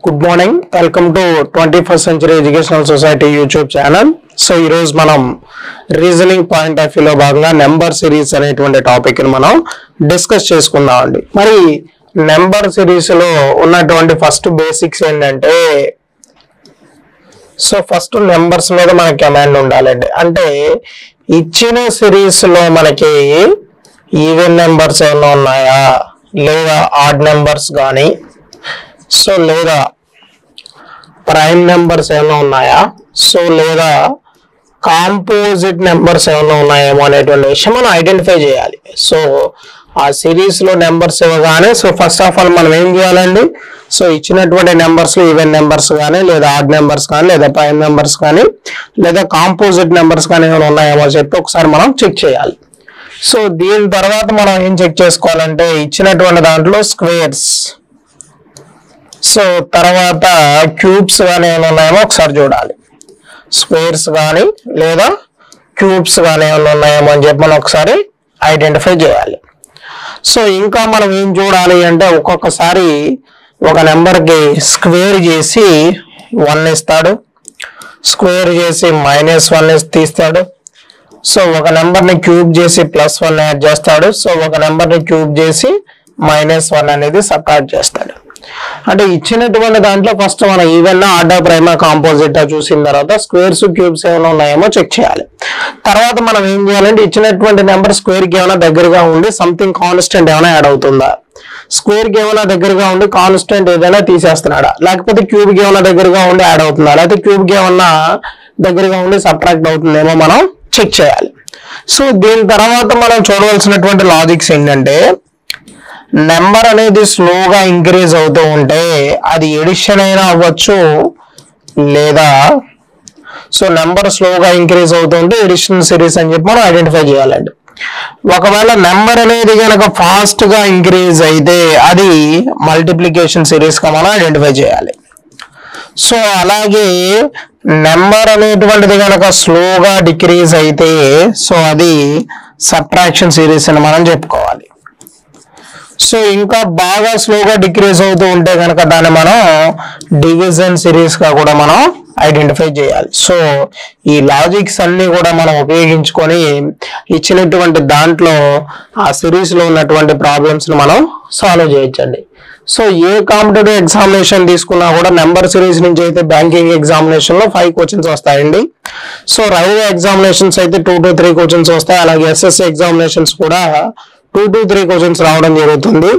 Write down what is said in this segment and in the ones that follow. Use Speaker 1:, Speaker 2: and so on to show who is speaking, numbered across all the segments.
Speaker 1: Good morning. Welcome to 21st Century Educational Society YouTube channel. So ఈ రోజు మనం reasoning point of వ్యూలో భాగంగా నెంబర్ సిరీస్ అనేటువంటి టాపిక్ ని మనం డిస్కస్ చేసుకుందాం అండి. మరి నెంబర్ సిరీస్ లో ఉన్నటువంటి ఫస్ట్ బేసిక్స్ ఏంటంటే ఫస్ట్ నెంబర్స్ మీద మనకి కమాండ్ ఉండాలండి. అంటే ఇచ్చిన సిరీస్ లో మనకి ఈవెన్ నెంబర్స్ ఏమైనా ఉన్నాయా లేదా ఆడ్ నెంబర్స్ కానీ లేదా ప్రైమ్ నెంబర్స్ ఏమైనా ఉన్నాయా లేదా కాంపోజిట్ నెంబర్స్ ఏమైనా ఉన్నాయేమో అనేటువంటి విషయం మనం ఐడెంటిఫై చేయాలి. ఆ సిరీస్ లో నెంబర్స్ ఇవ్వగానే ఫస్ట్ ఆఫ్ ఆల్ మనం ఏం చేయాలండి, ఇచ్చినటువంటి నెంబర్స్ లో ఈవెన్ నెంబర్స్ కానీ లేదా ఆడ్ నెంబర్స్ కానీ లేదా ప్రైమ్ నెంబర్స్ కానీ లేదా కాంపోజిట్ నెంబర్స్ కానీ ఏమైనా ఉన్నాయేమో చెప్పి ఒకసారి మనం చెక్ చేయాలి. దీని తర్వాత మనం ఏం చెక్ చేసుకోవాలంటే ఇచ్చినటువంటి దాంట్లో స్క్వేర్స్ తర్వాత క్యూబ్స్ కానీ ఏమైనా ఉన్నాయేమో ఒకసారి చూడాలి. స్క్వేర్స్ కానీ లేదా క్యూబ్స్ కానీ ఏమైనా ఉన్నాయేమో అని చెప్పి మనం ఒకసారి ఐడెంటిఫై చేయాలి. ఇంకా మనం ఏం చూడాలి అంటే ఒక్కొక్కసారి ఒక నెంబర్కి స్క్వేర్ చేసి 1 ఇస్తాడు, స్క్వేర్ చేసి -1 తీస్తాడు. ఒక నెంబర్ని క్యూబ్ చేసి +1 యాడ్ చేస్తాడు. ఒక నెంబర్ని క్యూబ్ చేసి -1 అనేది సబ్ట్రాక్ట్ చేస్తాడు. అంటే ఇచ్చినటువంటి దాంట్లో ఫస్ట్ మనం ఈవెన్ ఆర్డర్ ప్రైమా కాంపోజిట్ చూసిన తర్వాత స్క్వేర్స్ క్యూబ్స్ ఏమైనా ఉన్నాయేమో చెక్ చేయాలి. తర్వాత మనం ఏం చేయాలంటే ఇచ్చినటువంటి నెంబర్ స్క్వేర్ కి ఏమైనా దగ్గరగా ఉండి సంథింగ్ కాన్స్టెంట్ ఏమైనా యాడ్ అవుతుందా, స్క్వేర్ కి ఏమైనా దగ్గరగా ఉండి కాన్స్టెంట్ ఏదైనా తీసేస్తున్నాడా, లేకపోతే క్యూబ్ కి ఏమైనా దగ్గరగా ఉండి యాడ్ అవుతుందా, లేకపోతే క్యూబ్ కి ఏమన్నా దగ్గరగా ఉండి సబ్ట్రాక్ట్ అవుతుందేమో మనం చెక్ చేయాలి. దీని తర్వాత మనం చూడవలసినటువంటి లాజిక్స్ ఏంటంటే నెంబర్ అనేది స్లోగా ఇంక్రీజ్ అవుతూ ఉంటే అది ఎడిషన్ అయినా అవ్వచ్చు లేదా నెంబర్ స్లోగా ఇంక్రీజ్ అవుతూ ఉంటే ఎడిషన్ సిరీస్ అని చెప్పి మనం ఐడెంటిఫై చేయాలండి. ఒకవేళ నెంబర్ అనేది కనుక ఫాస్ట్ గా ఇంక్రీజ్ అయితే అది మల్టిప్లికేషన్ సిరీస్ గా మనం ఐడెంటిఫై చేయాలి. అలాగే నెంబర్ అనేటువంటిది కనుక స్లోగా డిక్రీజ్ అయితే అది సబ్ట్రాక్షన్ సిరీస్ అని మనం చెప్పుకోవాలి. ఇంకా బాగా స్లోగా డిక్రీజ్ అవుతూ ఉంటే కనుక దాన్ని మనం డివిజన్ సిరీస్ గా కూడా మనం ఐడెంటిఫై చేయాలి. ఈ లాజిక్స్ అన్ని కూడా మనం ఉపయోగించుకొని ఇచ్చినటువంటి దాంట్లో ఆ సిరీస్ లో ఉన్నటువంటి ప్రాబ్లమ్స్ ని మనం సాల్వ్ చేయొచ్చండి. ఏ కాంపిటేటివ్ ఎగ్జామినేషన్ తీసుకున్నా కూడా నెంబర్ సిరీస్ నుంచి అయితే బ్యాంకింగ్ ఎగ్జామినేషన్ లో 5 క్వశ్చన్స్ వస్తాయండి. రైల్వే ఎగ్జామినేషన్స్ అయితే 2 to 3 క్వశ్చన్స్ వస్తాయి. అలాగే ఎస్ఎస్సి ఎగ్జామినేషన్స్ కూడా 2 to 3 క్వశ్చన్స్ రావడం జరుగుతుంది.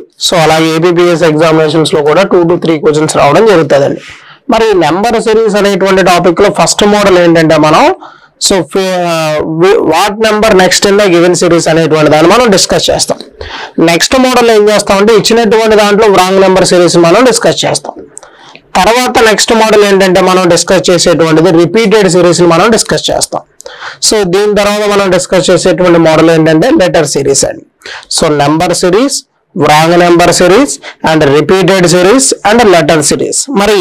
Speaker 1: అలాగే ఏపీపీఎస్ ఎగ్జామినేషన్స్ లో కూడా 2 to 3 క్వశ్చన్స్ రావడం జరుగుతుందండి. మరి నెంబర్ సిరీస్ అనేటువంటి టాపిక్ లో ఫస్ట్ మోడల్ ఏంటంటే మనం what number next in the given series అనేటువంటి దాన్ని మనం డిస్కస్ చేస్తాం. నెక్స్ట్ మోడల్ ఏం చేస్తామంటే ఇచ్చినటువంటి దాంట్లో రాంగ్ నెంబర్ సిరీస్ మనం డిస్కస్ చేస్తాం. తర్వాత నెక్స్ట్ మోడల్ ఏంటంటే మనం డిస్కస్ చేసేటువంటిది రిపీటెడ్ సిరీస్ మనం డిస్కస్ చేస్తాం. దీని తర్వాత మనం డిస్కస్ చేసేటువంటి మోడల్ ఏంటంటే లెటర్ సిరీస్ అండి. Number series, wrong number series and repeated series and letter series. మరి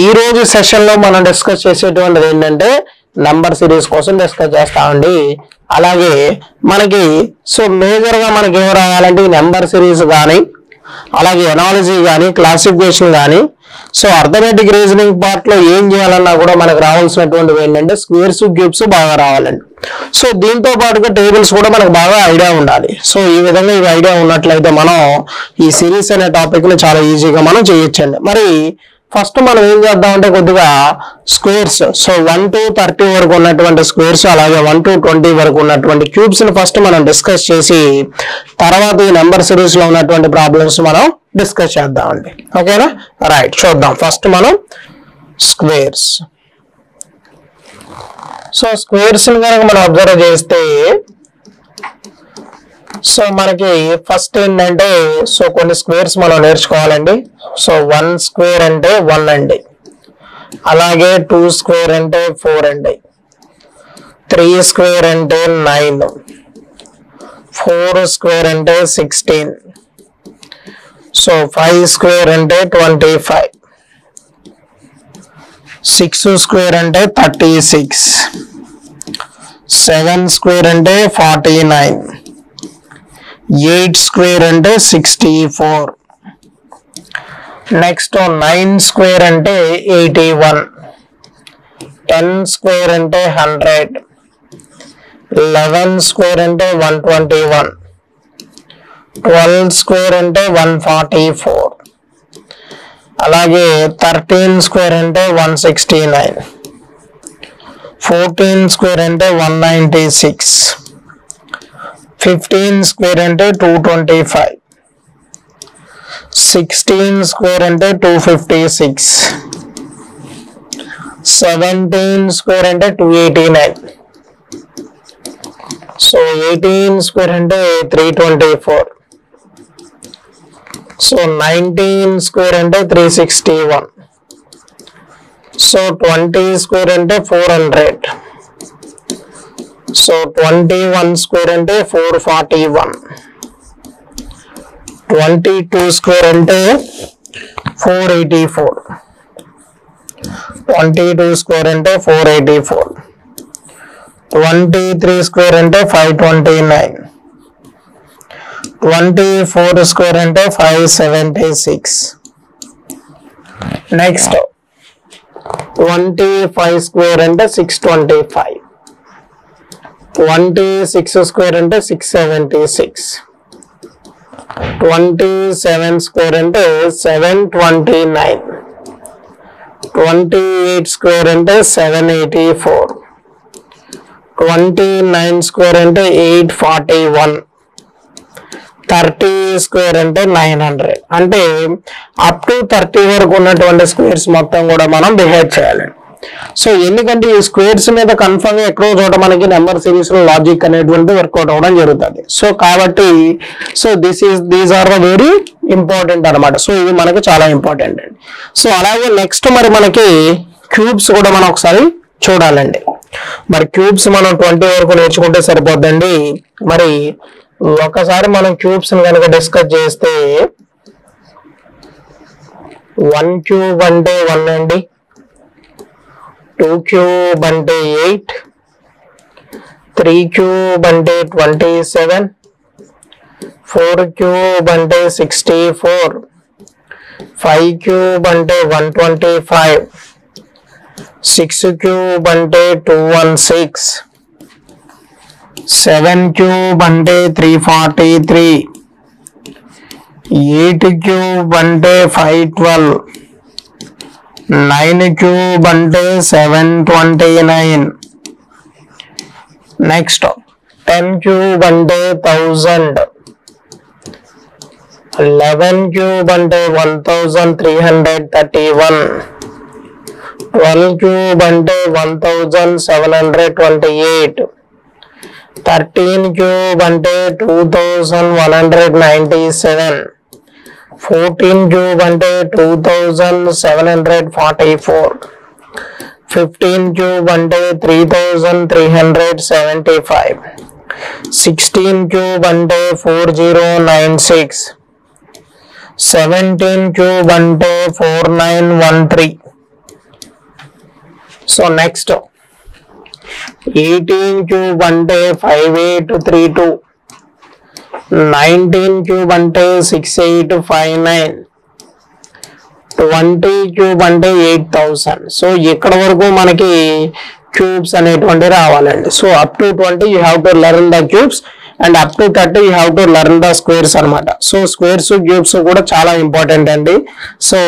Speaker 1: ఈ రోజు సెషన్ లో మనం డిస్కస్ చేసేటువంటిది ఏంటంటే నెంబర్ సిరీస్ కోసం డిస్కస్ చేస్తామండి. అలాగే మనకి మేజర్ గా మనకి ఏం రావాలంటే నెంబర్ సిరీస్ కానీ అలాగే ఎనాలజీ కానీ క్లాసిఫికేషన్ కానీ అర్థమెటిక్ రీజనింగ్ పార్ట్ లో ఏం చేయాలన్నా కూడా మనకు రావాల్సినటువంటివి ఏంటంటే స్క్వేర్స్ క్యూబ్స్ బాగా రావాలండి. దీంతో పాటుగా టేబుల్స్ కూడా మనకు బాగా ఐడియా ఉండాలి. ఈ విధంగా ఈ ఐడియా ఉన్నట్లయితే మనం ఈ సిరీస్ అనే టాపిక్ ని చాలా ఈజీగా మనం చేయొచ్చండి. మరి ఫస్ట్ మనం ఏం చేద్దామంటే కొద్దిగా స్క్వేర్స్ 1 to 30 వరకు ఉన్నటువంటి స్క్వేర్స్ అలాగే 1 to 20 వరకు ఉన్నటువంటి క్యూబ్స్ ని ఫస్ట్ మనం డిస్కస్ చేసి తర్వాత ఈ నెంబర్ సిరీస్ లో ఉన్నటువంటి ప్రాబ్లమ్స్ మనం డిస్కస్ చేద్దామండి. ఓకేనా, రైట్, చూద్దాం. ఫస్ట్ మనం స్క్వేర్స్. స్క్వేర్స్ ని కనుక మనం అబ్జర్వ్ చేస్తే మనకి ఫస్ట్ ఏంటంటే కొన్ని స్క్వేర్స్ మనం నేర్చుకోవాలండి. 1 స్క్వేర్ అంటే 1 అండి, అలాగే 2 స్క్వేర్ అంటే 4 అండి, 3 స్క్వేర్ అంటే 9, 4 స్క్వేర్ అంటే 16, 5 స్క్వేర్ అంటే 25, 6 స్క్వేర్ అంటే 36, 7 స్క్వేర్ అంటే 49, 8 square అంటే 64, నెక్స్ట్ 9 స్క్వేర్ అంటే 81, 10 స్క్వేర్ అంటే 100, 11 స్క్వేర్ అంటే 121, 12 స్క్వేర్ అంటే 144, అలాగే 13 స్క్వేర్ అంటే 169, 14 స్క్వేర్ అంటే 196, 15 స్క్వేర్ అంటే 225, 16 స్క్వేర్ అంటే 256, 17 స్క్వేర్ అంటే 289, సో 18 స్క్వేర్ అంటే 324, సో 19 స్క్వేర్ అంటే 361, సో 20 స్క్వేర్ అంటే 400, సో 21 స్క్వేర్ అంటే 441, 22 స్క్వేర్ అంటే 484, 22 స్క్వేర్ అంటే 484, 23 స్క్వేర్ అంటే 529, 24 స్క్వేర్ అంటే 576. నెక్స్ట్ 25 స్క్వేర్ అంటే 625, 26 స్క్వేర్ అంటే 676, 27 స్క్వేర్ అంటే 729, 28 స్క్వేర్ అంటే 784, 29 స్క్వేర్ అంటే 841, 30 స్క్వేర్ అంటే 900. అంటే అప్ టు 30 వరకు ఉన్నటువంటి స్క్వేర్స్ మొత్తం కూడా మనం బిహేవ్ చేయాలి. సో ఎందుకంటే ఈ స్క్వేర్స్ మీద కన్ఫర్మ్ గా ఎక్కడో చోట మనకి నెంబర్ సిరీస్ లో లాజిక్ అనేటువంటి వర్కౌట్ అవ్వడం జరుగుతుంది. సో కాబట్టి so these are the very important అనమాట. సో ఇవి మనకి చాలా ఇంపార్టెంట్ అండి. సో అలాగే నెక్స్ట్ మరి మనకి క్యూబ్స్ కూడా మనం ఒకసారి చూడాలండి. మరి క్యూబ్స్ మనం 20 వరకు నేర్చుకుంటే సరిపోద్దండి. మరి ఒకసారి మనం క్యూబ్స్ కనుక డిస్కస్ చేస్తే 1 క్యూబ్ అంటే 1 అండి, 2 క్యూబ్ అంటే 8, 3 క్యూబ్ అంటే 27, 4 క్యూబ్ అంటే 64, 5 క్యూబ్ అంటే 125, 6 క్యూబ్ అంటే 216, 7 క్యూబ్ అంటే 343, 8 క్యూబ్ అంటే 512, 9 క్యూబ్ అంటే 729, నెక్స్ట్ 10 క్యూబ్ అంటే 1000, 11 క్యూబ్ అంటే 1331, 12 క్యూబ్ అంటే 1728, 13 క్యూబ్ అంటే 2197, 14 క్యూబ్ అంటే 2744, 15 క్యూబ్ అంటే 3375, 16 క్యూబ్ అంటే 4096, 17 క్యూబ్ అంటే 4913. సో నెక్స్ట్ 18 క్యూబ్ అంటే 5832, 19 క్యూబ్ అంటే 6859, 20 క్యూబ్ అంటే 8000. సో ఇక్కడ వరకు మనకి క్యూబ్స్ అనేటువంటి రావాలండి. So up to 20 you have to learn the cubes and up to 30 you have to learn the squares అనమాట. సో స్క్వేర్స్ క్యూబ్స్ కూడా చాలా ఇంపార్టెంట్ అండి. సో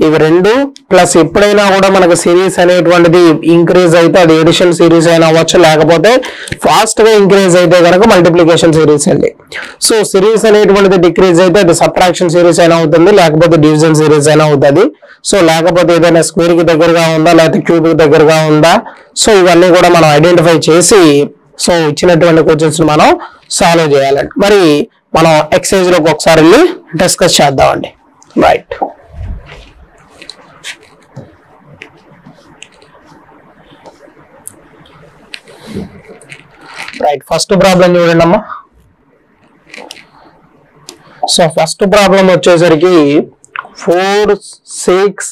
Speaker 1: ఇవి రెండు ప్లస్ ఎప్పుడైనా కూడా మనకు సిరీస్ అనేటువంటిది ఇంక్రీజ్ అయితే అది ఎడిషన్ సిరీస్ అయినా అవ్వచ్చు, లేకపోతే ఫాస్ట్ గా ఇంక్రీజ్ అయితే కనుక మల్టిప్లికేషన్ సిరీస్ అండి. సో సిరీస్ అనేటువంటిది డిక్రీజ్ అయితే అది సబ్ట్రాక్షన్ సిరీస్ అయినా అవుతుంది, లేకపోతే డివిజన్ సిరీస్ అయినా అవుతుంది. సో లేకపోతే ఏదైనా స్క్వేర్ కి దగ్గరగా ఉందా లేకపోతే క్యూబ్ కి దగ్గరగా ఉందా, సో ఇవన్నీ కూడా మనం ఐడెంటిఫై చేసి సో ఇచ్చినటువంటి క్వశ్చన్స్ మనం సాల్వ్ చేయాలండి. మరి మనం ఎక్సర్సైజ్ లోకి ఒకసారి వెళ్ళి డిస్కస్ చేద్దామండి. రైట్, రైట్ ఫస్ట్ ప్రాబ్లం చూడండి అమ్మా. సో ఫస్ట్ ప్రాబ్లం వచ్చేసరికి 4, 6,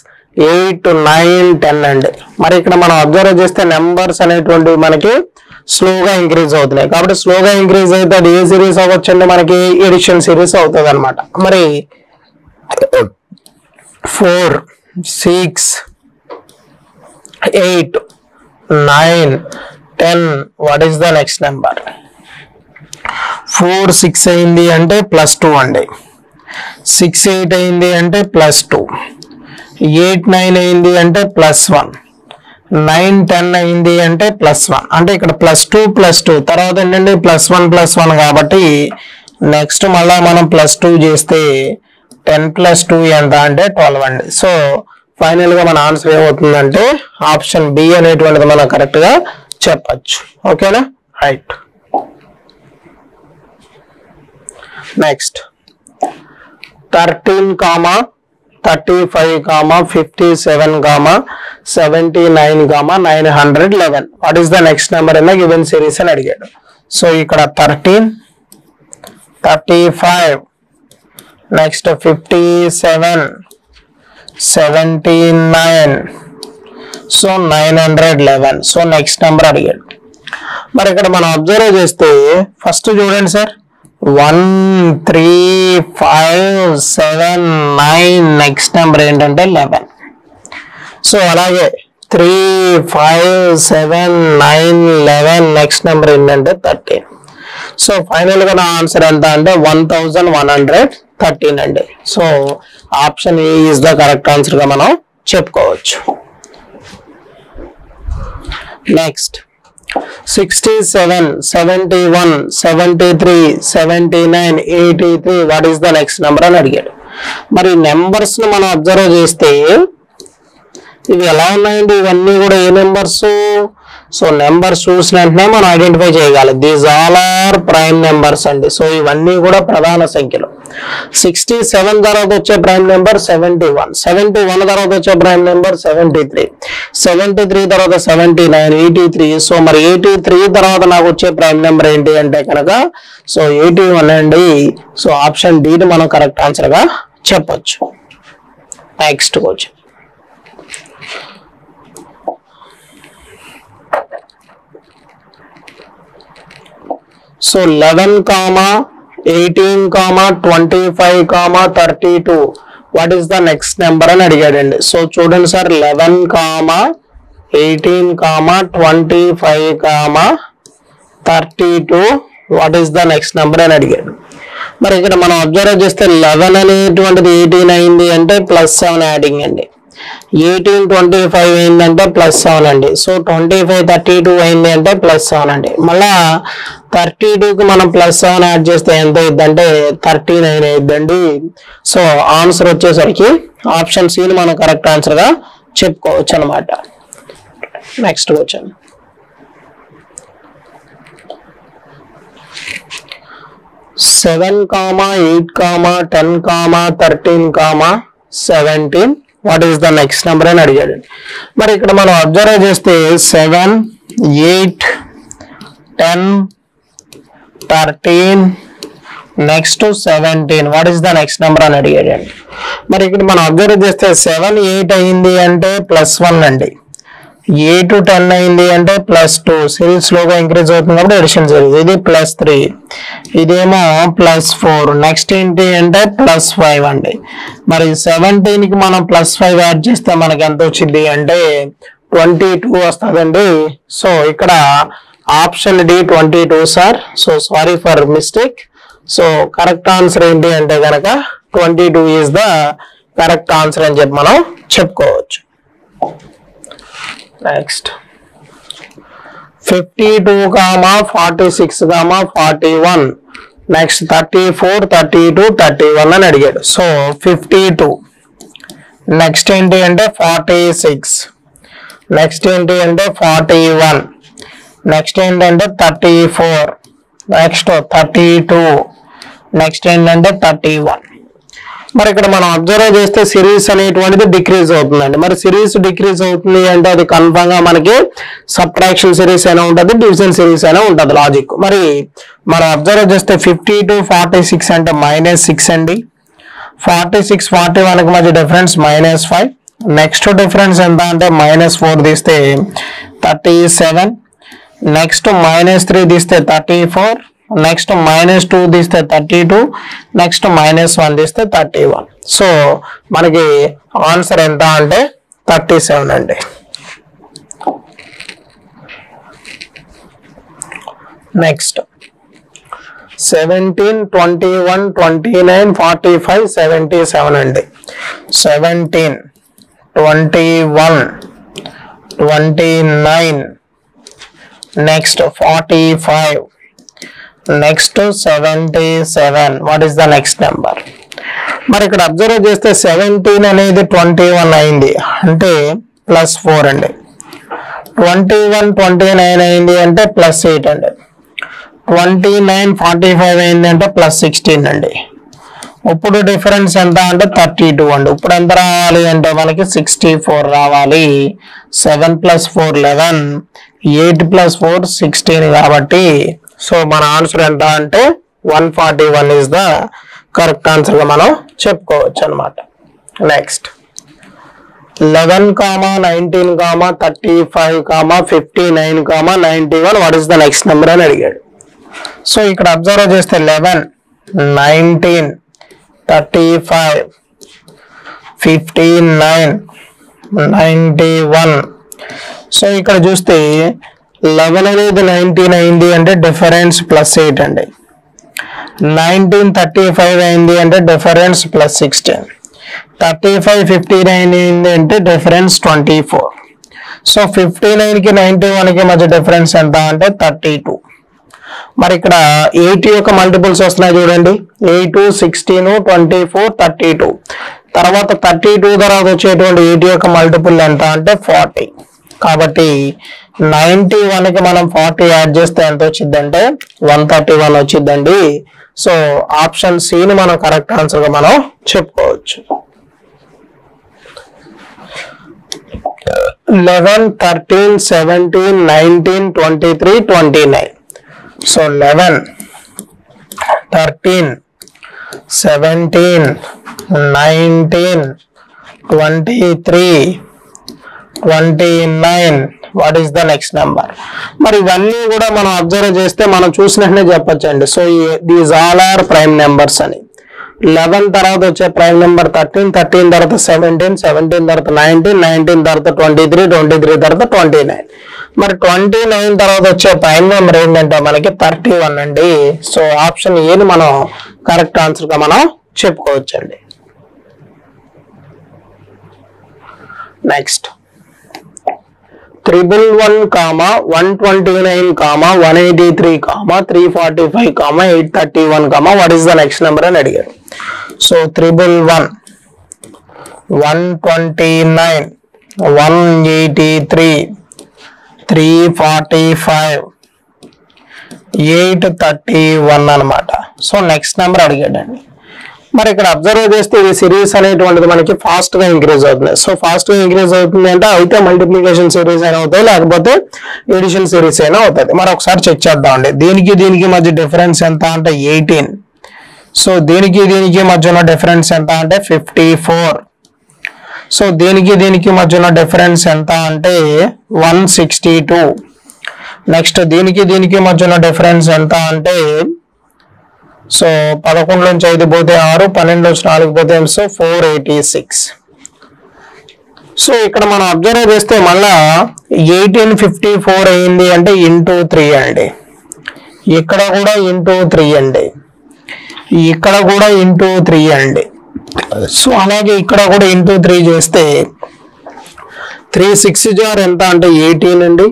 Speaker 1: 8, 9, 10 అండి. మరి ఇక్కడ మనం అబ్జర్వ్ చేస్తే నెంబర్స్ అనేటువంటివి మనకి స్లోగా ఇంక్రీజ్ అవుతున్నాయి. కాబట్టి స్లోగా ఇంక్రీజ్ అయితే అది ఏ సిరీస్ అవ్వచ్చండి, మనకి ఎడిషన్ సిరీస్ అవుతుంది అనమాట. మరి 4, 6, 8, 9, 10. What is the next number? 4, 6 అయింది అంటే +2 అండి. 6, 8 అయింది అంటే +2. 8, 9 అయింది అంటే +1. 9, 10 అయింది అంటే +1. అంటే ఇక్కడ +2 +2 తర్వాత ఏంటంటే +1 +1 కాబట్టి నెక్స్ట్ మళ్ళా మనం +2 చేస్తే 10 + 2 ఎంత అంటే 12 అండి. సో ఫైనల్ గా మన ఆన్సర్ ఏమవుతుందంటే ఆప్షన్ బి అనేటువంటిది మనం కరెక్ట్ గా చెప్పచ్చు. ఓకేనా, right. Next 13, 35, 57, 79, 911. What is the next number in the given series అని అడిగాడు. సో ఇక్కడ 13, 35, next 57, 79, so 911. So next number అడిగాడు. మరి ఇక్కడ మనం అబ్జర్వ్ చేస్తే ఫస్ట్ చూడండి సార్, 1, 3, 5, 7, 9. నెక్స్ట్ నెంబర్ ఏంటంటే 11. సో అలాగే 3, 5, 7, 9, 11. నెక్స్ట్ నెంబర్ ఏంటంటే 13. సో ఫైనల్ గా నా ఆన్సర్ ఎంత అంటే 1113 అండి. So option A is the correct answer గా మనం చెప్పుకోవచ్చు. Next 67, 71, 73, 79, 83. What is the next number అని అడిగాడు. మరి నెంబర్స్ ను మనం అబ్జర్వ్ చేస్తే ఇవి ఎలా ఉన్నాయండి, ఇవన్నీ కూడా ఏ నెంబర్స్? సో నెంబర్స్ చూసిన వెంటనే మనం ఐడెంటిఫై చేయగలం, these all are prime numbers అండి. సో ఇవన్నీ కూడా ప్రధాన సంఖ్యలు. 67 తర్వాత వచ్చే ప్రైమ్ నెంబర్ 71, 71 తర్వాత వచ్చే ప్రైమ్ నెంబర్ 73, 73 తర్వాత 79, 83. సో మరి 83 తర్వాత నాకు వచ్చే ప్రైమ్ నెంబర్ ఏంటి అంటే కనుక సో 81 అండి. సో ఆప్షన్ డి ని మనం కరెక్ట్ ఆన్సర్ గా చెప్పొచ్చు. Next question, so 11, 18, 25, 32. What is the next number అని అడిగాడండి. సో చూడండి sir, 11, 18, 25, 32. What is the next number అని అడిగాడు. మరి ఇక్కడ మనం అబ్జర్వ్ చేస్తే 11 అనేటువంటిది 18 అయింది అంటే +7 యాడింగ్ అండి. 18, 25 అయిందంటే +7 అండి. సో 25, 32 అయింది అంటే +7 అండి. మళ్ళా 32కి మనం +7 యాడ్ చేస్తే ఎంత అయిందంటే 39 అయిందండి. సో ఆన్సర్ వచ్చేసరికి ఆప్షన్ సి ని మనం కరెక్ట్ ఆన్సర్ గా చెప్పుకోవచ్చు అనమాట. Next question, 7, 8, 10, 13, 17. What is the next number అని అడిగాడు. మరి ఇక్కడ మనం అబ్జర్వ్ చేస్తే 7, 8, 10, 13, next 17. What is the next number అని అడిగాడు. మరి ఇక్కడ మనం అబ్జర్వ్ చేస్తే 7, 8 అయింది అంటే +1 అండి. 8, 10 అయింది అంటే +2. సిరీస్ స్లోగా ఇంక్రీజ్ అవుతుంది కాబట్టి ఎడిషన్ సిరీస్. ఇది +3, ఇదేమో +4. నెక్స్ట్ ఏంటి అంటే +5 అండి. మరి 17 కి మనం +5 యాడ్ చేస్తే మనకి ఎంత వచ్చింది అంటే 22 వస్తుందండి. సో ఇక్కడ option D 22 sir. So sorry for mistake. So correct answer ఏంటి అంటే కనుక 22 ఈజ్ ద కరెక్ట్ ఆన్సర్ అని చెప్పి మనం చెప్పుకోవచ్చు. నెక్స్ట్ 52, 46, 41. నెక్స్ట్ 34, 32, 31 అని అడిగాడు. సో 52. నెక్స్ట్ ఏంటి అంటే 46. నెక్స్ట్ ఏంటి అంటే 41. నెక్స్ట్ ఏంటంటే 34. నెక్స్ట్ 32. నెక్స్ట్ ఏంటంటే 31. మరి ఇక్కడ మనం అబ్జర్వ్ చేస్తే సిరీస్ అనేటువంటిది డిక్రీజ్ అవుతుందండి. మరి సిరీస్ డిక్రీజ్ అవుతుంది అంటే అది కన్ఫర్మ్ గా మనకి సబ్ట్రాక్షన్ సిరీస్ అయినా ఉంటుంది, డివిజన్ సిరీస్ అయినా ఉంటుంది లాజిక్. మరి మనం అబ్జర్వ్ చేస్తే 52, 46 అంటే -6 అండి. 46, 41 కి మధ్య డిఫరెన్స్ -5. నెక్స్ట్ డిఫరెన్స్ ఎంత అంటే -4 తీస్తే 37. నెక్స్ట్ -3 తీస్తే 34. నెక్స్ట్ -2 తీస్తే 32, నెక్స్ట్ -1 తీస్తే 31. సో మనకి ఆన్సర్ ఎంత అంటే 37 అండి. నెక్స్ట్ 17, 21, 29, 45, 77 అండి. 17, 21, 29, next 45, next 77. what is the next number? మరి ఇక్కడ అబ్జర్వ్ చేస్తే 17 అనేది 21 అయింది అంటే +4 అండి. 21 29 అయింది అంటే +8 అండి. 29 45 అయింది అంటే +16 అండి. ఇప్పుడు డిఫరెన్స్ ఎంత అంటే 32 అండి. ఇప్పుడు ఎంత రావాలి అంటే మనకి 64 రావాలి. 7 + 4 11, 8 + 4 16 కాబట్టి సో మన ఆన్సర్ ఎంత అంటే 141 ఇస్ ద కరెక్ట్ ఆన్సర్ గా మనం చెప్పుకోవచ్చు అన్నమాట. Next 11, 19, 35, 59, 91. What is the next number అని అడిగాడు. సో ఇక్కడ అబ్జర్వ్ చేస్తే 11, 19, 35, 59, 91. సో ఇక్కడ చూస్తే 11 అనేది 19 అయింది అంటే డిఫరెన్స్ +8 అండి. 19 35 అయింది అంటే డిఫరెన్స్ +16. 35 59 అయింది అంటే డిఫరెన్స్ 24. సో 59 కి 91 కి మధ్య డిఫరెన్స్ ఎంత అంటే 32. మరి ఇక్కడ 8 యొక్క మల్టిపుల్స్ వస్తున్నాయి చూడండి. 8, 16, 24, 32. తర్వాత 32 తర్వాత వచ్చేటువంటి 8 యొక్క మల్టిపుల్ ఎంత అంటే 40. కాబట్టి 91 కి మనం 40 యాడ్ చేస్తే ఎంత వచ్చిందంటే 131 వచ్చిందండి. సో ఆప్షన్ సి ని మనం కరెక్ట్ ఆన్సర్ గా మనం చెప్పుకోవచ్చు. 11, 13, 17, 19, 23, 29. So 11, 13, 17, 19, 23, 29. What is the next number? మరి ఇవన్నీ కూడా మనం అబ్జర్వ్ చేస్తే మనం చూసినట్లే చెప్పొచ్చండి. So these all are prime numbers అని. 11 తర్వాత వచ్చే ప్రైమ్ నెంబర్ 13, 13 తర్వాత 17, 17 తర్వాత 19, 19 తర్వాత 23, 23 తర్వాత 29. మరి 29 తర్వాత వచ్చే ప్రైమ్ నెంబర్ ఏంటంటే మనకి 31 అండి. సో ఆప్షన్ ఏని మనం కరెక్ట్ ఆన్సర్ గా మనం చెప్పుకోవచ్చండి. Next 311, 129, 183, 345, 831. What is the next number అని అడిగారు. సో 311, 129, 183, 345, 831 అన్నమాట. సో నెక్స్ట్ నెంబర్ అడిగాడండి. మరి ఇక్కడ అబ్జర్వ్ చేస్తే ఇది సిరీస్ అనేటువంటిది మనకి ఫాస్ట్ గా ఇంక్రీజ్ అవుతుంది. సో ఫాస్ట్ గా ఇంక్రీజ్ అవుతుంది అంటే అయితే మల్టిప్లికేషన్ సిరీస్ అయినా అవుతాయి, లేకపోతే ఎడిషన్ సిరీస్ అయినా అవుతుంది. మరి ఒకసారి చెక్ చేద్దామండి. దీనికి మధ్య డిఫరెన్స్ ఎంత అంటే 18. సో దీనికి మధ్య ఉన్న డిఫరెన్స్ ఎంత అంటే 54. సో దీనికి మధ్య ఉన్న డిఫరెన్స్ ఎంత అంటే 162. నెక్స్ట్ దీనికి మధ్య ఉన్న డిఫరెన్స్ ఎంత అంటే సో 11 నుంచి 5 పోతే 6, 12 నుంచి 4 పోతే సో 486. సో ఇక్కడ మనం అబ్జర్వ్ చేస్తే మళ్ళా 1854 అయింది అంటే ఇంటూ 3 అండి. ఇక్కడ కూడా ఇంటూ 3 అండి. ఇక్కడ కూడా ఇంటూ 3 అండి. సో అలాగే ఇక్కడ కూడా ఇంటూ 3 చేస్తే 3 6 జార్ ఎంత అంటే 18 అండి.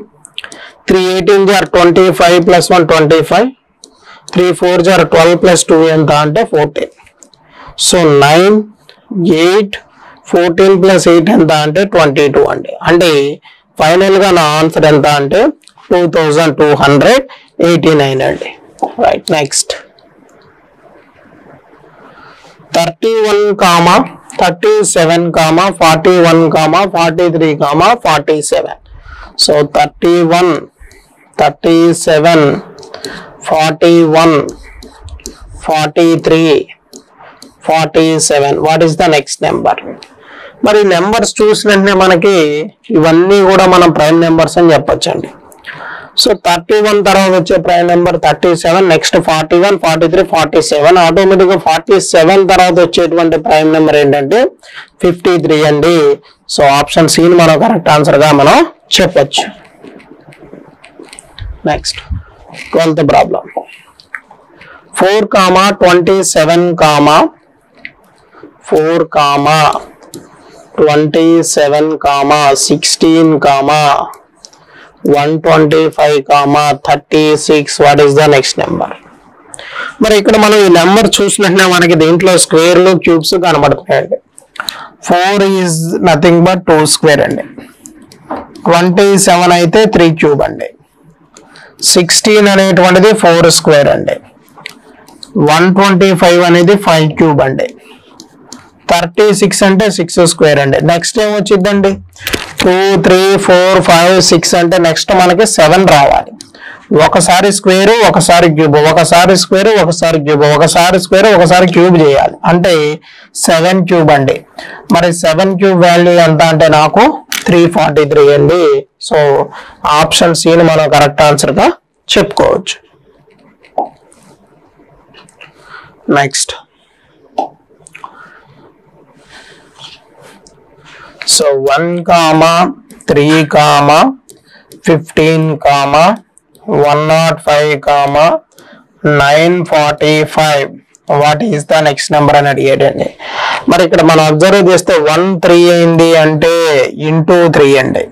Speaker 1: 3 18 జార్ 25 + 1 25. 3 4 జార్ 12 + 2 ఎంత అంటే 14. సో 9, 8, 14 + 8 ఎంత అంటే 22 అండి. అంటే ఫైనల్ గా నా ఆన్సర్ ఎంత అంటే 2289 అండి. Right. Next 31, 37, 41, 43, 47. So 31, 37, 41, 43, 47. What is the next number? మరి నెంబర్స్ చూసినట్టే మనకి ఇవన్నీ కూడా మనం ప్రైమ్ నెంబర్స్ అని చెప్పొచ్చండి. సో 31 తర్వాత వచ్చే ప్రైమ్ నెంబర్ 37, నెక్స్ట్ 41, 43, 47. ఆటోమేటిక్ గా 47 తర్వాత వచ్చేటువంటి ప్రైమ్ నెంబర్ ఏంటంటే 53 అండి. సో ఆప్షన్ సి ని మనం కరెక్ట్ ఆన్సర్ గా మనం చెప్పొచ్చు. Next 12th problem. 4, 27, 4, 27, 16, 125, 36. What is the next number? మరి ఇక్కడ మనం ఈ నెంబర్ చూసినట్టే మనకి దీంట్లో స్క్వేర్లు క్యూబ్స్ కనబడుతున్నాయండి. 4 ఈజ్ నథింగ్ బట్ 2 స్క్వేర్ అండి. 27 అయితే 3 క్యూబ్ అండి. 16 అనేటువంటిది 4 స్క్వేర్ అండి. 125 అనేది 5 క్యూబ్ అండి. 36 అంటే 6 స్క్వేర్ అండి. నెక్స్ట్ ఏం వచ్చిందండి? 2, 3, 4, 5, 6 అంటే నెక్స్ట్ మనకి 7 రావాలి. ఒకసారి స్క్వేర్, ఒకసారి క్యూబ్, ఒకసారి స్క్వేర్, ఒకసారి క్యూబ్, ఒకసారి స్క్వేర్, ఒకసారి క్యూబ్ చేయాలి. అంటే 7 క్యూబ్ అండి. మరి 7 క్యూబ్ వాల్యూ ఎంత అంటే నాకు 343 అండి. సో ఆప్షన్ సి ని మనం కరెక్ట్ ఆన్సర్ గా చెప్పుకోవచ్చు. Next so 1, 3, 15, 105, 945. What is the next number అని అడిగాడండి. మరి ఇక్కడ మనం అబ్జర్వ్ చేస్తే 1, 3 అయింది అంటే ఇంటూ 3 అండి.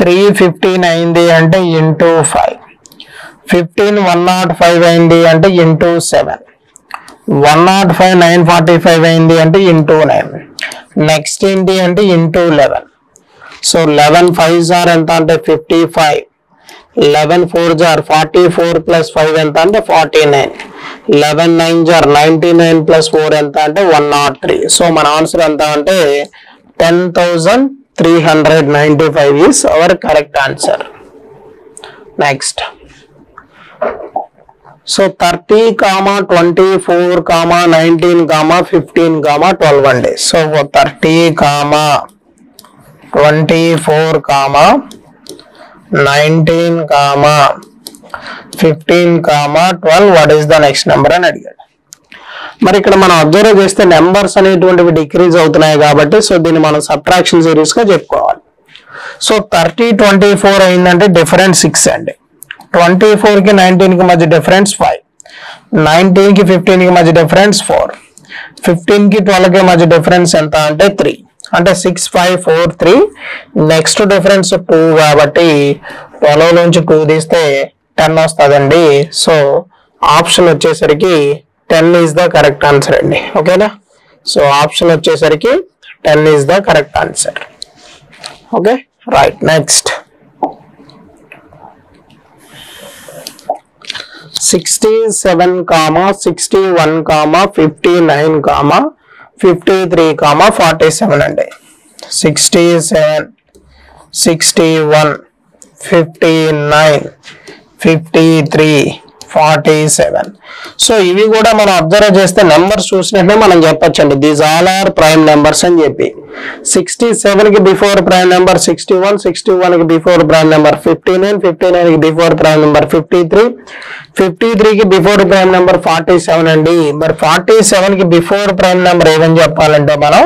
Speaker 1: 3, 15 అయింది అంటే ఇంటూ 5. 15, 105 అయింది అంటే ఇంటూ 7. 105, 945 అయింది అంటే ఇంటూ 9. నెక్స్ట్ ఏంటి అంటే ఇంటూ 11. సో 11 5s ఆర్ ఎంత అంటే 55. 11 4s ఆర్ 44 ప్లస్ 5 ఎంత అంటే 49. 11 9s ఆర్ 99 ప్లస్ 4 ఎంత అంటే 103. సో మన ఆన్సర్ ఎంత అంటే 10,395 is our correct answer. Next so 30, 24, 19, 15, 12 అండి. So 30, 24, 19, 15, 12. What is the next number అని అడిగాడు. మరి ఇక్కడ మనం అబ్జర్వ్ చేస్తే నెంబర్స్ అనేటువంటివి డిక్రీజ్ అవుతున్నాయి కాబట్టి సో దీన్ని మనం సబ్ట్రాక్షన్ సిరీస్ గా చెప్పుకోవాలి. సో 30, 24 అయిందంటే డిఫరెన్స్ 6 అండి. 24 కి 19 కి మధ్య డిఫరెన్స్ 5. 19 కి 15 కి మధ్య డిఫరెన్స్ 4. 15 కి 12 కి మధ్య డిఫరెన్స్ ఎంత అంటే 3. అంటే 6, 5, 4, 3. నెక్స్ట్ డిఫరెన్స్ 2 కాబట్టి 12 నుంచి 2 తీస్తే 10 వస్తుందండి. సో ఆప్షన్ వచ్చేసరికి 10 ఈజ్ ద కరెక్ట్ ఆన్సర్ అండి. ఓకేనా? సో ఆప్షన్ వచ్చేసరికి 10 is the correct answer. Okay right. Next 67, 61, 59, 53, 47 అండి. 67, 61, 59, 53, 47. సో ఇవి కూడా మనం అబ్జర్వ్ చేస్తే నెంబర్స్ చూసినట్టే మనం చెప్పొచ్చండి these all are prime numbers అని చెప్పి. 67 కి బిఫోర్ ప్రైమ్ నెంబర్ 61, 61 కి బిఫోర్ ప్రైమ్ నెంబర్ 59, 59 కి బిఫోర్ ప్రైమ్ నెంబర్ 53, 53 కి బిఫోర్ ప్రైమ్ నెంబర్ 47 అండి. మరి 47 కి బిఫోర్ ప్రైమ్ నెంబర్ ఏమని చెప్పాలంటే మనం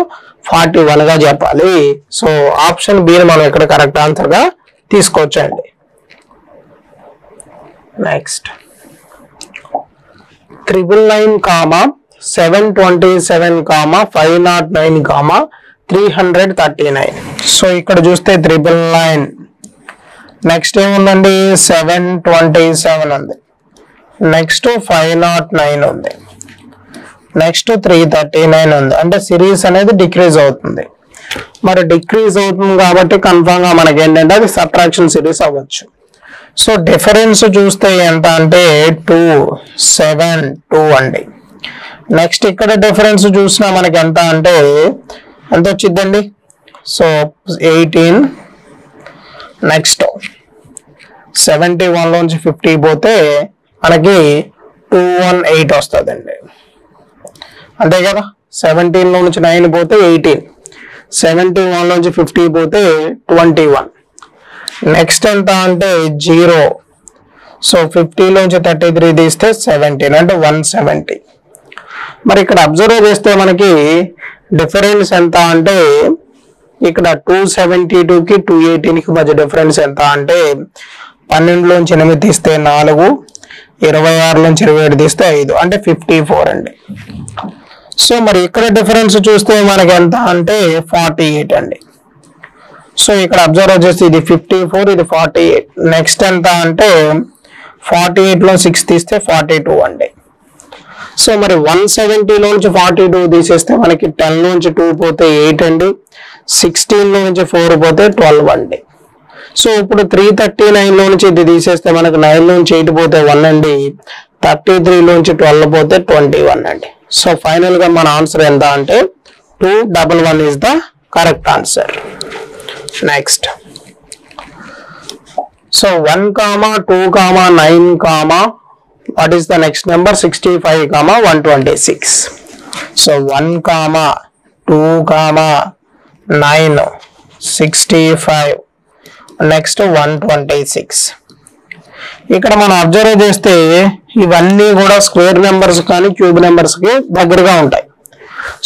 Speaker 1: 41 గా చెప్పాలి. సో ఆప్షన్ బి మనం ఇక్కడ కరెక్ట్ ఆన్సర్ గా తీసుకోవచ్చండి. నెక్స్ట్ 999, 727, 509, 339. సో ఇక్కడ చూస్తే 999. నెక్స్ట్ ఏముందండి 727 ఉంది. నెక్స్ట్ 509 ఉంది. నెక్స్ట్ 339 ఉంది. అంటే సిరీస్ అనేది డిక్రీజ్ అవుతుంది. మరి డిక్రీజ్ అవుతుంది కాబట్టి కన్ఫర్మ్ గా మనకి ఏంటంటే అది సబ్ట్రాక్షన్ సిరీస్ అవ్వచ్చు. సో డిఫరెన్స్ చూస్తే ఎంత అంటే 272 అండి. నెక్స్ట్ ఇక్కడ డిఫరెన్స్ చూసినా మనకి ఎంత అంటే ఎంత వచ్చిందండి. సో 18. నెక్స్ట్ 71 లోంచి 50 పోతే మనకి 218 వస్తుందండి. అంతే కదా. 17 లో నుంచి 9 పోతే 18. 71 లోంచి 50 పోతే 21. నెక్స్ట్ ఎంత అంటే 0. సో 50 లోంచి 33 తీస్తే 17 అంటే 170. మరి ఇక్కడ అబ్జర్వ్ చేస్తే మనకి డిఫరెన్స్ ఎంత అంటే ఇక్కడ 272కి 218కి మధ్య డిఫరెన్స్ ఎంత అంటే 12 లోంచి 8 తీస్తే 4, 26 లోంచి 27 తీస్తే 5 అంటే 54 అండి. సో మరి ఇక్కడ డిఫరెన్స్ చూస్తే మనకి ఎంత అంటే 48 అండి. సో ఇక్కడ అబ్జర్వ్ చేస్తే ఇది 54, ఇది 48. నెక్స్ట్ ఎంత అంటే 48 లో 6 తీస్తే 42 అండి. సో మరి 170 లోంచి 42 తీసేస్తే మనకి 10 లోంచి 2 పోతే 8 అండి, 16 లోంచి 4 పోతే 12 అండి. సో ఇప్పుడు 339 లోంచి ఇది తీసేస్తే మనకి 9 లోంచి 8 పోతే 1 అండి, 33 లోంచి 12 పోతే 21 అండి. సో ఫైనల్ గా మన ఆన్సర్ ఎంత అంటే 211 is the correct answer. Next. So 1, 2, 9, what is the next number? 65, 126. So 1, 2, 9, 65, next 126. ఇక్కడ మనం అబ్జర్వ్ చేస్తే ఇవన్నీ కూడా స్క్వేర్ నెంబర్స్ కానీ క్యూబ్ నెంబర్స్ కి దగ్గరగా ఉంటాయి.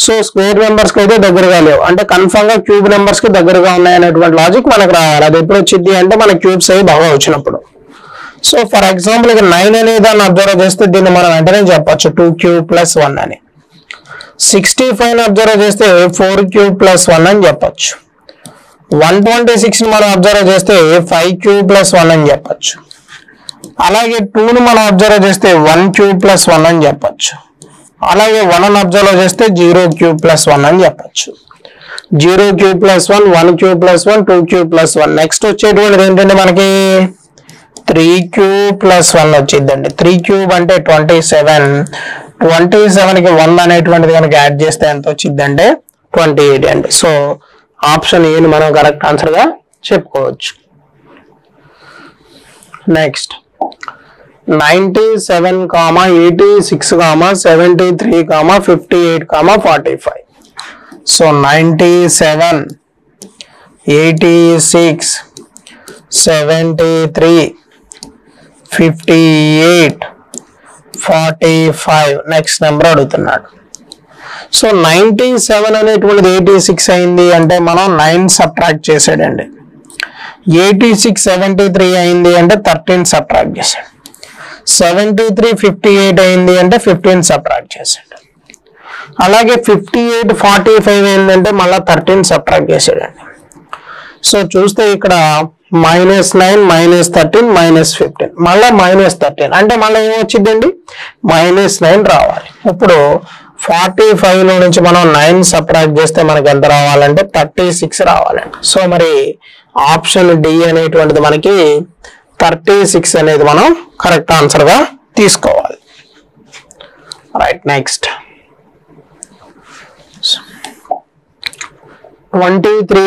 Speaker 1: సో స్క్వేర్ నెంబర్స్ కి అయితే దగ్గరగా లేవు, అంటే కన్ఫర్మ్ గా క్యూబ్ నెంబర్స్ కి దగ్గరగా ఉన్నాయి అనేటువంటి లాజిక్ మనకు రావాలి. అది ఎప్పుడు వచ్చింది అంటే మన క్యూబ్స్ అవి బాగా వచ్చినప్పుడు. సో ఫర్ ఎగ్జాంపుల్ ఇక్కడ 9 అనే దాన్ని అబ్జర్వ్ చేస్తే దీన్ని మనం వెంటనే చెప్పొచ్చు 2 cube plus 1 అని. 65 అబ్జర్వ్ చేస్తే 4 cube plus 1 అని చెప్పొచ్చు. 126 మనం అబ్జర్వ్ చేస్తే 5 cube plus 1 అని చెప్పొచ్చు. అలాగే 2 మనం అబ్జర్వ్ చేస్తే 1 cube plus 1 అని చెప్పొచ్చు. అలాగే 1 అబ్జర్వ్ చేస్తే 0 cube plus 1 అని చెప్పొచ్చు. 0 cube plus 1, 1 cube plus 1, 2 cube plus 1. Next వచ్చేటువంటిది ఏంటంటే మనకి 3 cube plus 1 వచ్చిందండి. 3 cube అంటే 27. 27కి 1 అనేటువంటిది కనుక యాడ్ చేస్తే ఎంత వచ్చిందంటే 28 అండి. సో ఆప్షన్ ఏ ని మనం కరెక్ట్ ఆన్సర్ గా చెప్పుకోవచ్చు. నెక్స్ట్ 97, 86, 73, 58, 45. సో 97, 86, 73, 58, 45 నెక్స్ట్ నెంబర్ అడుగుతున్నాడు. సో 97 అనేటువంటిది 86 అయింది అంటే మనం 9 సబ్ట్రాక్ట్ చేసాడండి. 86 73 అయింది అంటే 13 సబ్ట్రాక్ట్ చేశాడు. 73 58 అయింది అంటే 15 సబ్ట్రాక్ట్ చేశాడు. అలాగే 58 45 అయిందంటే మళ్ళీ 13 సబ్ట్రాక్ట్ చేసాడండి. సో చూస్తే ఇక్కడ -9, -13, -15, మళ్ళీ -13 అంటే మళ్ళీ ఏమొచ్చిందండి -9 రావాలి. ఇప్పుడు 45 లో నుంచి మనం 9 సబ్ట్రాక్ట్ చేస్తే మనకి ఎంత రావాలంటే 36 రావాలండి. సో మరి ఆప్షన్ డి అనేటువంటిది మనకి 36 అనేది మనం కరెక్ట్ ఆన్సర్ గా తీసుకోవాలి. Right. Next 23,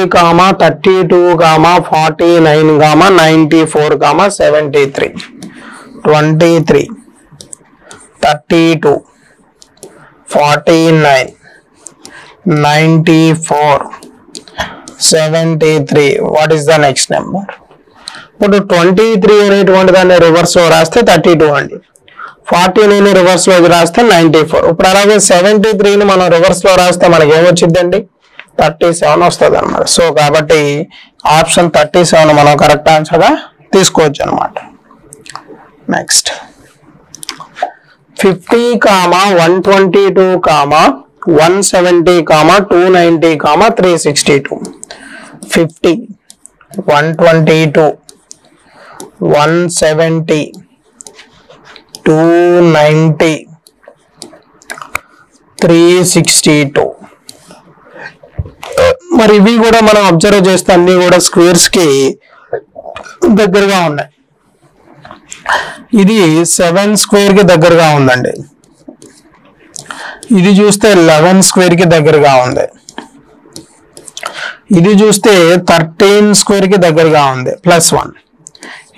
Speaker 1: 32, 49, 94, 73. 23, 32, 49, 94, 73. What is the next number? ఇప్పుడు 23 అనేటువంటి దాన్ని రివర్స్ లో రాస్తే 32 అండి. 49 రివర్స్ లో రాస్తే 94. ఇప్పుడు అలాగే 73ని మనం రివర్స్ లో రాస్తే మనకి ఏమొచ్చిందండి 37 వస్తుంది అనమాట. సో కాబట్టి ఆప్షన్ 37 మనం కరెక్ట్ ఆన్సర్ గా తీసుకోవచ్చు అనమాట. నెక్స్ట్ 50, 122, 170, 290, 362. 50, 122, 170, 290, 362. మరి ఇవి కూడా మనం అబ్జర్వ్ చేస్తే అన్ని కూడా స్క్వేర్స్ కి దగ్గరగా ఉన్నాయి. ఇది 7 స్క్వేర్ కి దగ్గరగా ఉందండి. ఇది చూస్తే 11 స్క్వేర్ కి దగ్గరగా ఉంది. ఇది చూస్తే 13 స్క్వేర్ కి దగ్గరగా ఉంది +1.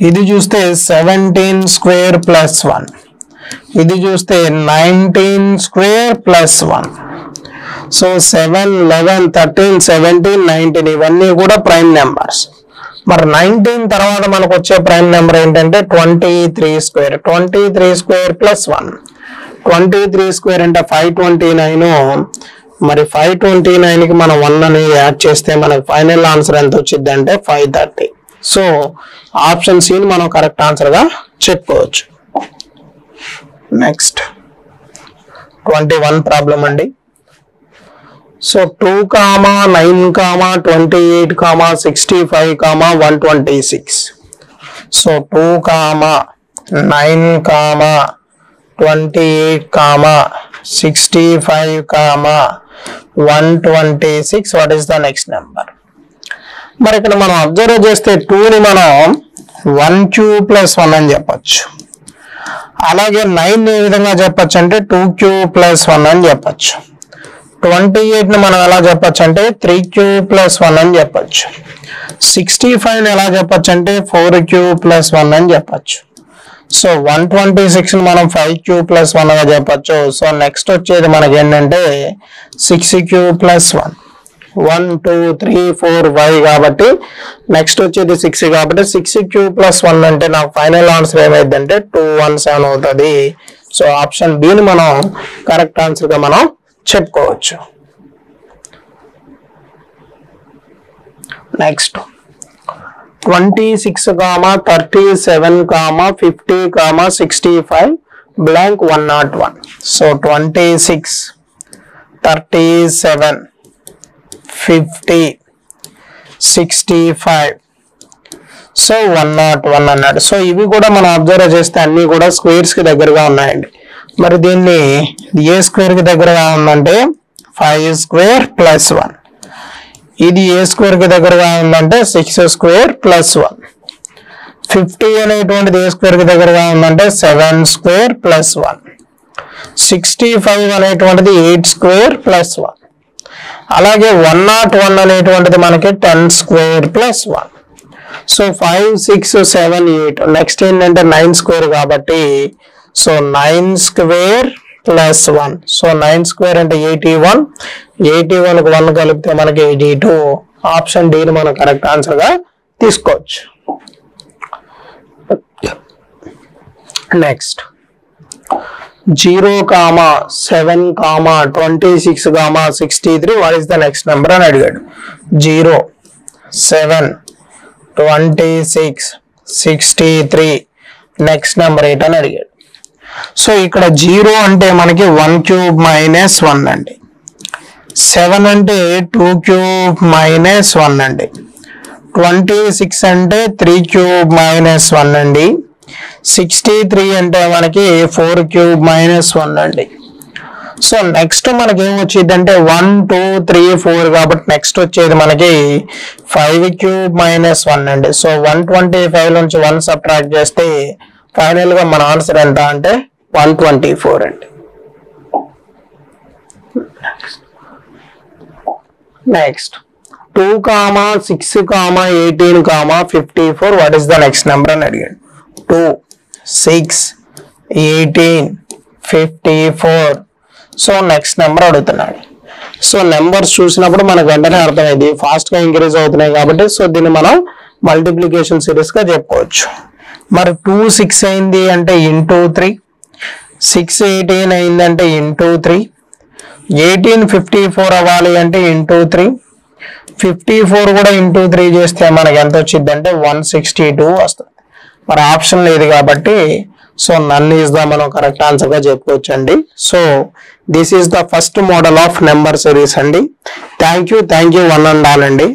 Speaker 1: ఇది చూస్తే 17 స్క్వేర్ +1. ఇది చూస్తే 19 స్క్వేర్ +1. సో 7, 11, 13, 17, 19 ఇవన్నీ కూడా ప్రైమ్ నెంబర్స్. మరి 19 తర్వాత మనకు వచ్చే ప్రైమ్ నెంబర్ ఏంటంటే 23 స్క్వేర్. 23 square plus 1. 23 స్క్వేర్ అంటే 529. మరి 529 కి మనం 1 అని యాడ్ చేస్తే మనకు ఫైనల్ ఆన్సర్ ఎంత వచ్చింది అంటే 530. సో ఆప్షన్ సి మనం కరెక్ట్ ఆన్సర్ గా చెప్పుకోవచ్చు. నెక్స్ట్ 21 ప్రాబ్లం అండి. So 2, 9, 28, 65, 126. So 2, 9, 28, 65, 126. What is the next number? మరి ఇక్కడ మనం అబ్జర్వ్ చేస్తే 2ని మనం 1 క్యూబ్ ప్లస్ 1 అని చెప్పచ్చు. అలాగే 9 ఏ విధంగా చెప్పచ్చు అంటే 2 క్యూబ్ ప్లస్ 1 అని చెప్పచ్చు. 28 ని మనం ఎలా చెప్పచ్చు అంటే 3 క్యూబ్ ప్లస్ 1 అని చెప్పచ్చు. 65 ని ఎలా చెప్పచ్చు అంటే 4 క్యూబ్ ప్లస్ 1 అని చెప్పచ్చు. సో 126 ని మనం 5 క్యూబ్ ప్లస్ 1 గా చెప్పచ్చు. సో నెక్స్ట్ వచ్చేది మనకి ఏంటంటే 6 క్యూబ్ ప్లస్ 1. 1, 2, 3, 4, 5 కాబట్టి నెక్స్ట్ వచ్చేది 6 కాబట్టి 6 క్యూబ్ ప్లస్ 1 అంటే నాకు ఫైనల్ ఆన్సర్ ఏమైంది అంటే 217 అవుతుంది. సో ఆప్షన్ బి ని మనం కరెక్ట్ ఆన్సర్ గా మనం చెప్పుకోవచ్చు. Next 26, 37, 50, 65 blank 101. సో 26, 37, 50, 65 సో 101 అన్నాడు. సో ఇవి కూడా మనం అబ్జర్వ్ చేస్తే అన్ని కూడా స్క్వేర్స్ కి దగ్గరగా ఉన్నాయండి. మరి దీన్ని ఏ స్క్వేర్ కి దగ్గరగా ఉందంటే 5 స్క్వేర్ ప్లస్ 1. ఇది ఏ స్క్వేర్ కి దగ్గరగా ఉందంటే 6 స్క్వేర్ ప్లస్ 1. 50 అనేటువంటిది ఏ స్క్వేర్ కి దగ్గరగా ఉందంటే 7 స్క్వేర్ ప్లస్ 1. 65 అనేటువంటిది 8 స్క్వేర్ ప్లస్ 1. అలాగే 101 అనేటువంటిది మనకి 10 స్క్వేర్ ప్లస్ 1. సో 5, 6, 7, 8 నెక్స్ట్ ఏంటంటే 9 స్క్వేర్ కాబట్టి so 9 square plus 1. So 9 square అంటే 81. 81 కు 1 కలిపితే మనకి 82. ఆప్షన్ డి ని మనం కరెక్ట్ ఆన్సర్ గా తీసుకోవచ్చు. Next 0, 7, 26, 63 what is the next number అని అడిగాడు. 0, 7, 26, 63 నెక్స్ట్ నెంబర్ 8 అని అడిగాడు. సో ఇక్కడ 0 అంటే మనకి 1 క్యూబ్ మైనస్ 1 అండి. 7 అంటే 2 క్యూబ్ మైనస్ 1 అండి. 26 అంటే 3 క్యూబ్ మైనస్ 1 అండి. 63 అంటే మనకి 4 క్యూబ్ మైనస్ 1 అండి. సో నెక్స్ట్ మనకి ఏం వచ్చింది అంటే 1, 2, 3, 4 కాబట్టి నెక్స్ట్ వచ్చేది మనకి 5 క్యూబ్ మైనస్ 1 అండి. సో 125 నుంచి 1 సబ్ట్రాక్ట్ చేస్తే ఫైనల్ గా మన ఆన్సర్ ఎంత అంటే 124 అండి. Next 2, 6, 18, 54 what is the next number అని అడిగాడు. 2, 6, 18, 54 సో నెక్స్ట్ నెంబర్ అడుగుతున్నాడు. సో నెంబర్స్ చూసినప్పుడు మనకు వెంటనే అర్థమైంది ఫాస్ట్ గా ఇంక్రీజ్ అవుతున్నాయి కాబట్టి సో దీన్ని మనం మల్టిప్లికేషన్ సిరీస్ గా చెప్పుకోవచ్చు. మరి 2, 6 అయింది అంటే ఇంటూ 3, 6, 18 అయింది అంటే ఇంటూ 3, 18, 54 అవ్వాలి అంటే ఇంటూ 3, 54 కూడా ఇంటూ 3 చేస్తే మనకి ఎంత వచ్చింది అంటే 162 వస్తుంది. మరి ఆప్షన్ లేదు కాబట్టి సో నన్ ఈజ్ ద మనం కరెక్ట్ ఆన్సర్ గా చెప్పుకోవచ్చు అండి. So this is the first model of number series అండి. Thank you one and all అండి.